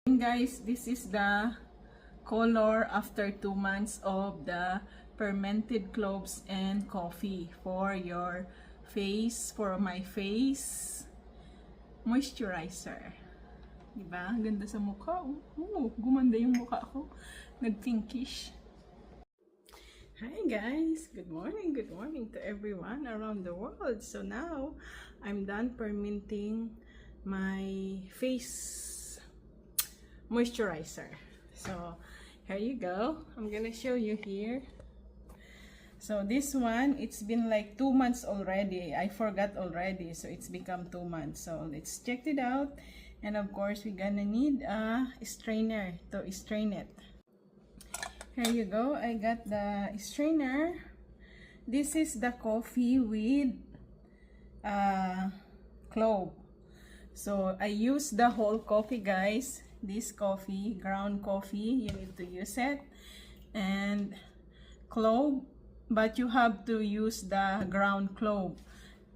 And guys, this is the color after 2 months of the fermented cloves and coffee for your face, for my face moisturizer. Diba? Ganda sa mukha. Gumanda yung mukha ko. Nag-pinkish. Hi guys! Good morning to everyone around the world. So now, I'm done fermenting my face moisturizer. So here you go. I'm gonna show you here. So this one, it's been like 2 months already. I forgot already, so it's become 2 months. So let's check it out. And of course, we're gonna need a strainer to strain it. Here you go. I got the strainer. This is the coffee with clove. So I use the whole coffee, guys. This coffee, ground coffee, you need to use it, and clove, but you have to use the ground clove.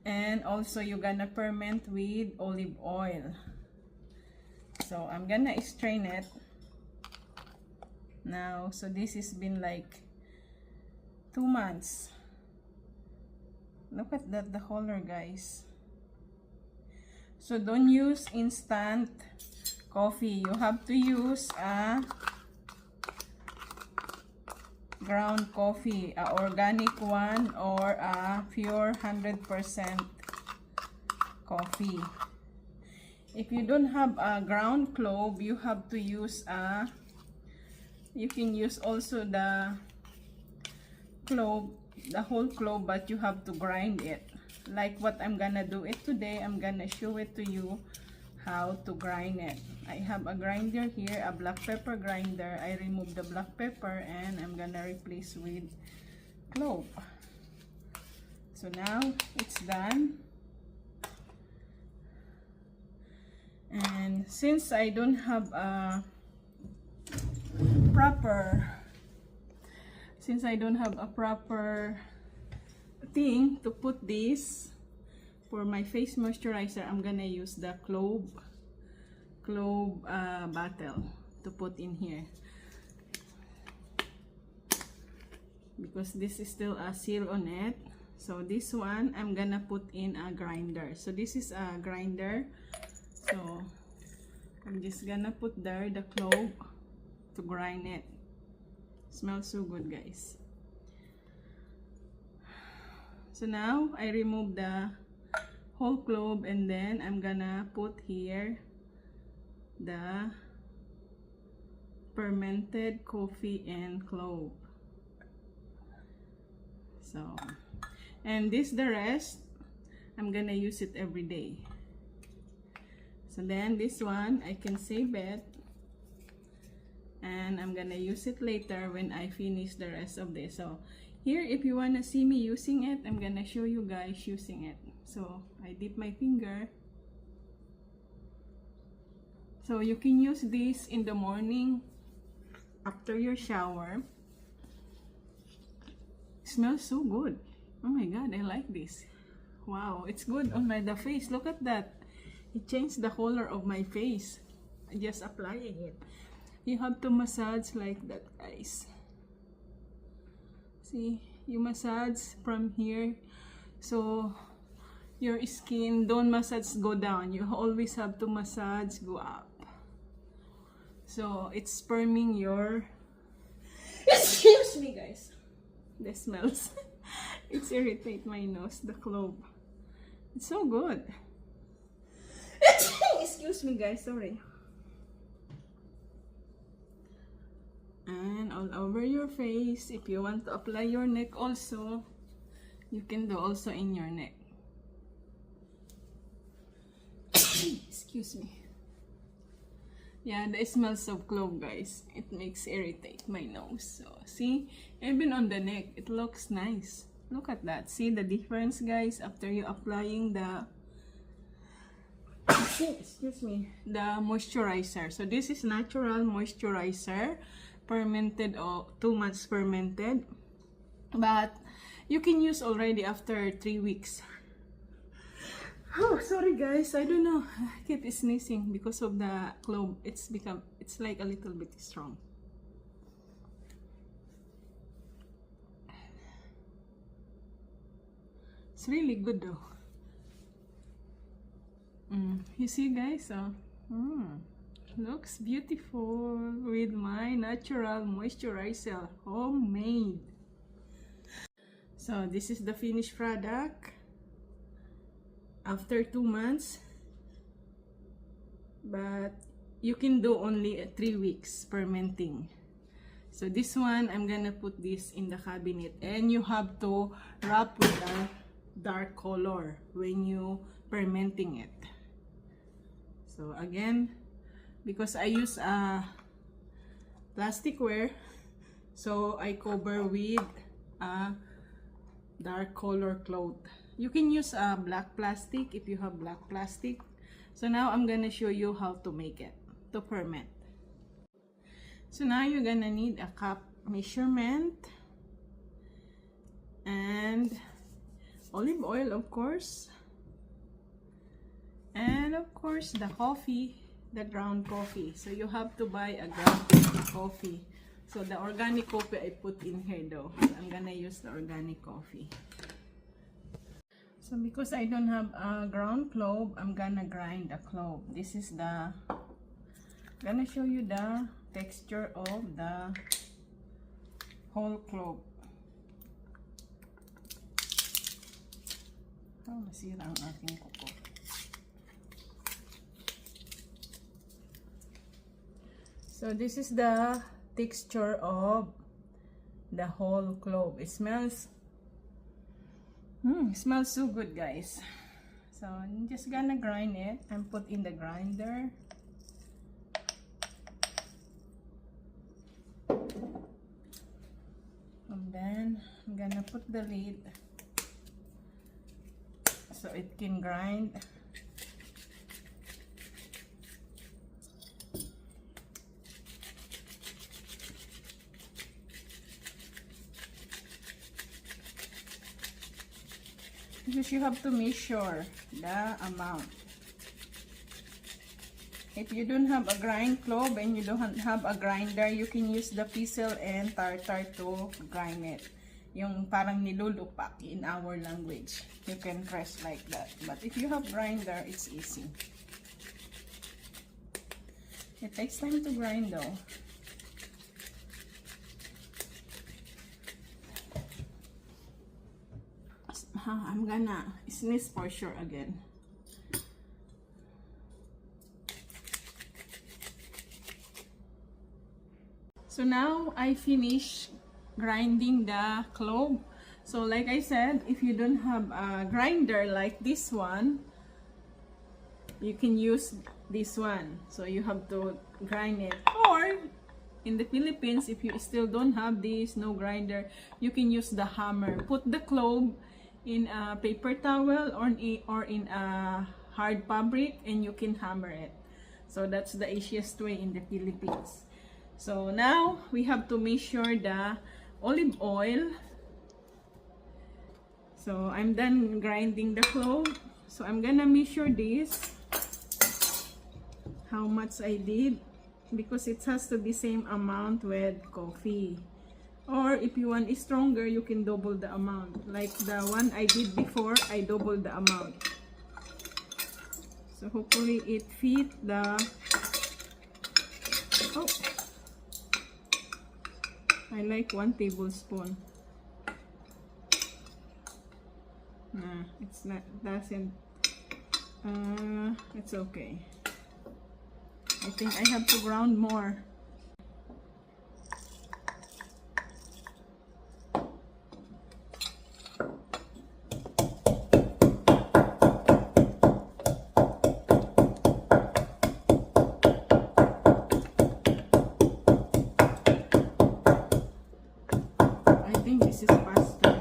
And also you're gonna ferment with olive oil. So I'm gonna strain it now. So this has been like 2 months. Look at that, the color, guys. So don't use instant coffee. You have to use a ground coffee, a organic one, or a pure 100% coffee. If you don't have a ground clove, you have to use you can use also the clove, the whole clove, but you have to grind it. Like what I'm gonna do it today, I'm gonna show it to you how to grind it. I have a grinder here, a black pepper grinder. I remove the black pepper and I'm gonna replace with clove. So now it's done. And since I don't have a proper thing to put this for my face moisturizer, I'm gonna use the clove bottle to put in here, because this is still a seal on it. So this one I'm gonna put in a grinder. So this is a grinder, so I'm just gonna put there the clove to grind it. Smells so good, guys. So now I remove the whole clove, and then I'm gonna put here the fermented coffee and clove. So, and this, the rest, I'm gonna use it every day. So then this one, I can save it, and I'm gonna use it later when I finish the rest of this. So here, if you wanna see me using it, I'm gonna show you guys using it. So I dip my finger. So you can use this in the morning after your shower. It smells so good. Oh my god, I like this. Wow, it's good on the face. Look at that. It changed the color of my face. Just applying it. You have to massage like that, guys. See, you massage from here, so your skin, don't massage go down. You always have to massage go up. So it's firming your excuse me, guys, the smells. It's irritate my nose, the clove. It's so good. Excuse me, guys, sorry. And all over your face. If you want to apply your neck also, you can do also in your neck. Excuse me. Yeah, the smells of clove, guys, it makes irritate my nose. So see, even on the neck, it looks nice. Look at that. See the difference, guys, after you applying the excuse me, the moisturizer. So this is natural moisturizer, fermented, or 2 months fermented, but you can use already after 3 weeks. Oh, sorry guys, I don't know. I keep sneezing because of the clove. It's It's like a little bit strong. It's really good though. You see guys, looks beautiful with my natural moisturizer, homemade. So this is the finished product after 2 months, but you can do only 3 weeks fermenting. So this one, I'm gonna put this in the cabinet, and you have to wrap with a dark color when you fermenting it. So again, because I use a plasticware, so I cover with a dark color cloth. You can use a black plastic if you have black plastic. So now I'm gonna show you how to make it, to ferment. So now you're gonna need a cup measurement and olive oil, of course, and of course the coffee, the ground coffee. So you have to buy a ground coffee. So the organic coffee I put in here though. I'm gonna use the organic coffee. So because I don't have a ground clove, I'm gonna grind a clove. This is the, I'm gonna show you the texture of the whole clove. Oh, masira ang aking kuko. So this is the texture of the whole clove. It smells so good, guys. So I'm just gonna grind it and put in the grinder. And then I'm gonna put the lid so it can grind. Because you have to measure the amount. If you don't have a grind clove and you don't have a grinder, you can use the pistil and tartar to grind it. Yung parang nilulupak in our language. You can press like that. But if you have grinder, it's easy. It takes time to grind though. I'm gonna sneeze for sure again. So now I finish grinding the clove. So like I said, if you don't have a grinder like this one, you can use this one. So you have to grind it. Or in the Philippines, if you still don't have this, no grinder, you can use the hammer. Put the clove in a paper towel or in a hard fabric and you can hammer it. So that's the easiest way in the Philippines. So now we have to measure the olive oil. So I'm done grinding the clove. So I'm gonna measure this, how much I did, because it has to be same amount with coffee. Or if you want it stronger, you can double the amount. Like the one I did before, I doubled the amount. So hopefully it fit the... Oh! I like 1 tablespoon. Nah, it's not, doesn't... it's okay. I think I have to ground more. This is faster.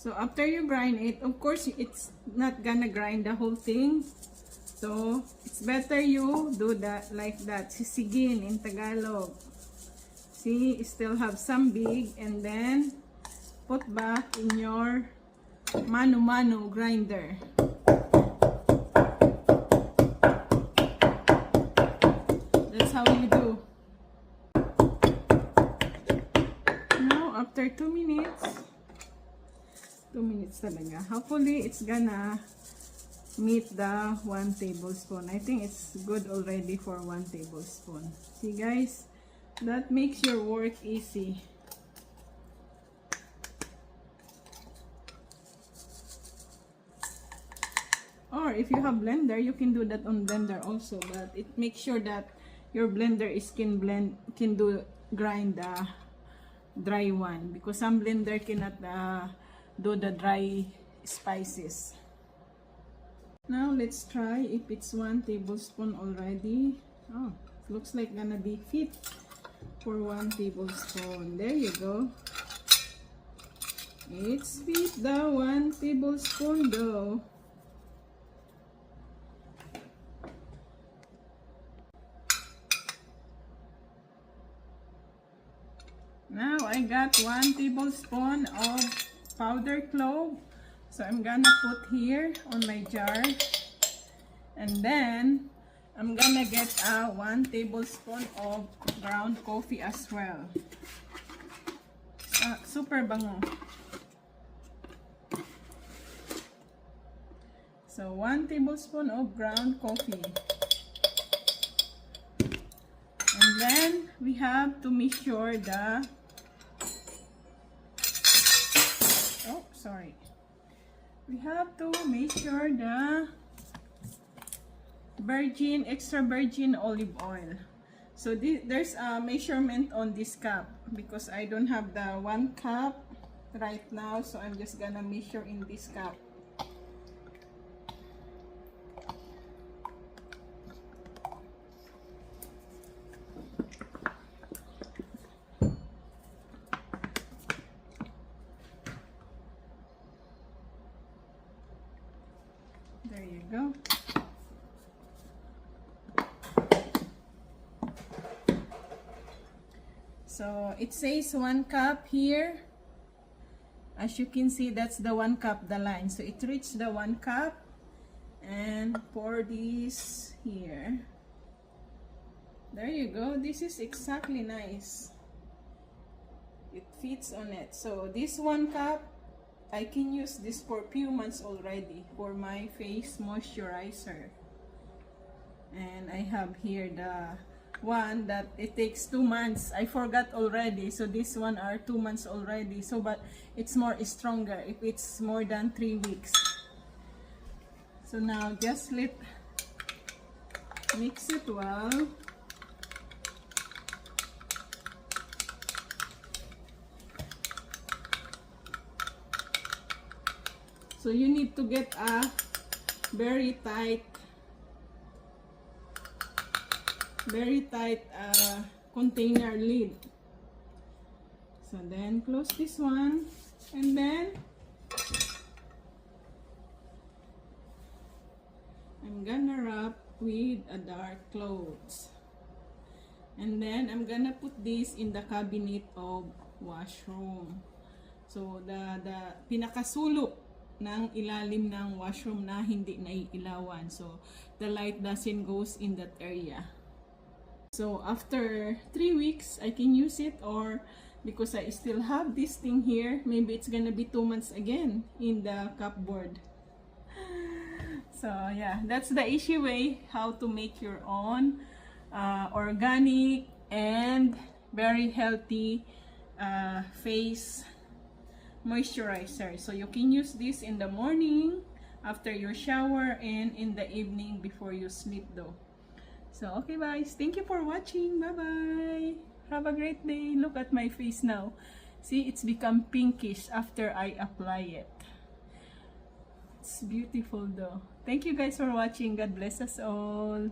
So after you grind it, of course it's not gonna grind the whole thing. So it's better you do that like that. Sisigin in Tagalog. See, still have some big, and then put back in your mano-mano grinder. That's how you do. Now after 2 minutes, 2 minutes talaga. Hopefully it's gonna meet the 1 tablespoon. I think it's good already for 1 tablespoon. See guys, that makes your work easy. Or if you have blender, you can do that on blender also, but it makes sure that your blender is can grind the dry one, because some blender cannot do the dry spices. Now let's try if it's 1 tablespoon already. Oh, looks like gonna be fit for 1 tablespoon. There you go. It's fit the 1 tablespoon though. Now I got 1 tablespoon of powdered clove. So I'm gonna put here on my jar, and then I'm gonna get 1 tablespoon of ground coffee as well. Super bango. So 1 tablespoon of ground coffee. And then we have to measure the, oh sorry. We have to measure the extra virgin olive oil. So there's a measurement on this cup, because I don't have the 1 cup right now, so I'm just gonna measure in this cup. There you go. So it says 1 cup here. As you can see, that's the 1 cup, the line. So it reached the 1 cup. And pour this here. There you go. This is exactly nice. It fits on it. So this 1 cup, I can use this for few months already for my face moisturizer. And I have here the one that it takes 2 months. I forgot already. So this one are 2 months already. So but it's more stronger if it's more than 3 weeks. So now just mix it well. So you need to get a very tight container lid. So then close this one, and then I'm gonna wrap with a dark cloth, and then I'm gonna put this in the cabinet of washroom. So the pinakasulok ng ilalim ng washroom na hindi naiilawan, so the light doesn't goes in that area. So after 3 weeks I can use it, or because I still have this thing here, maybe it's gonna be 2 months again in the cupboard. So yeah, that's the easy way how to make your own organic and very healthy face moisturizer. So you can use this in the morning after your shower and in the evening before you sleep though. So okay guys, thank you for watching. Bye bye. Have a great day. Look at my face now. See, it's become pinkish after I apply it. It's beautiful though. Thank you guys for watching. God bless us all.